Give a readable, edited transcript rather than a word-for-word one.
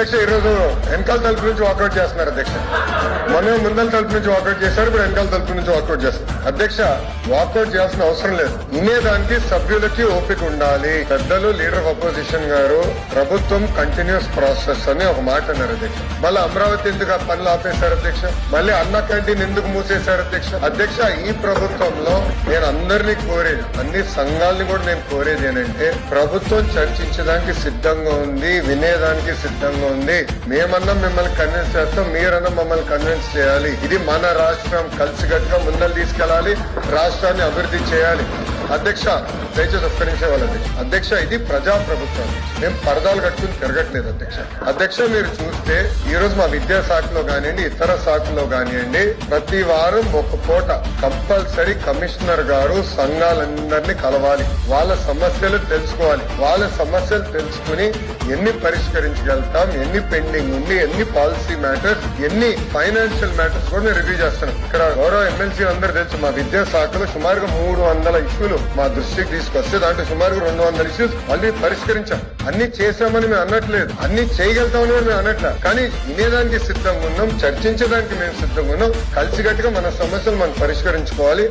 అధ్యక్ష ఈ రోజు వెనకాల తలుపు నుంచి వాకౌట్ చేస్తున్నారు అధ్యక్ష. మొన్న ముందల తలుపు నుంచి వాకౌట్ చేశారు, ఇప్పుడు వెనకాల తలుపు నుంచి వాకౌట్ చేస్తారు. అధ్యక్ష వాకౌట్ చేయాల్సిన అవసరం లేదు. వినేదానికి సభ్యులకి ఓపిక ఉండాలి. పెద్దలు లీడర్ ఆఫ్ అపోజిషన్ గారు ప్రభుత్వం కంటిన్యూస్ ప్రాసెస్ అని ఒక మాట అన్నారు అధ్యక్ష. మళ్ళీ అమరావతి ఎందుకు ఆ పనులు ఆపేశారు అధ్యక్ష? మళ్ళీ అన్న క్యాంటీన్ ఎందుకు మూసేశారు అధ్యక్ష? అధ్యక్ష ఈ ప్రభుత్వంలో నేను అందరినీ కోరేది, అన్ని సంఘాలని కూడా నేను కోరేది ఏంటంటే ప్రభుత్వం చర్చించడానికి సిద్ధంగా ఉంది, వినేదానికి సిద్ధంగా ఉంది. మేమన్నా మిమ్మల్ని కన్విన్స్ చేస్తాం, మీరన్నా మమ్మల్ని కన్విన్స్ చేయాలి. ఇది మన రాష్ట్రం, కలిసికట్టుగా ముందలు తీసుకెళ్లాలి, రాష్ట్రాన్ని అభివృద్ధి చేయాలి. అధ్యక్ష దయచేసి ఒక్క నిమిషం వాళ్ళది. అధ్యక్ష ఇది ప్రజా ప్రభుత్వం, మేము పరదాలు కట్టుకుని తిరగట్లేదు అధ్యక్ష. అధ్యక్ష మీరు చూస్తే ఈ రోజు మా విద్యాశాఖలో కానివ్వండి, ఇతర శాఖలో కానివ్వండి, ప్రతి వారం ఒక పూట కంపల్సరీ కమిషనర్ గారు సంఘాలందరినీ కలవాలి, వాళ్ళ సమస్యలు తెలుసుకోవాలి. వాళ్ళ సమస్యలు తెలుసుకుని ఎన్ని పరిష్కరించగలుగుతాం, ఎన్ని పెండింగ్ ఉంది, ఎన్ని పాలసీ మ్యాటర్స్, ఎన్ని ఫైనాన్షియల్ మ్యాటర్స్ కూడా మేము రివ్యూ చేస్తున్నాం. ఇక్కడ గౌరవ ఎమ్మెల్సీ అందరూ తెలుసు, మా విద్యాశాఖలో సుమారుగా 300 ఇష్యూలు మా దృష్టికి తీసుకొస్తే దాంట్లో సుమారుగా 200 ఇష్యూస్ ఆల్రెడీ పరిష్కరించాం. అన్ని చేశామని మేము అనట్లేదు, అన్ని చేయగలుగుతామని మేము అనట్లేదు. కానీ వినేదానికి సిద్ధంగా ఉన్నాం, చర్చించడానికి మేము సిద్ధంగా ఉన్నాం. కలిసికట్టుగా మన సమస్యలు మనం పరిష్కరించుకోవాలి.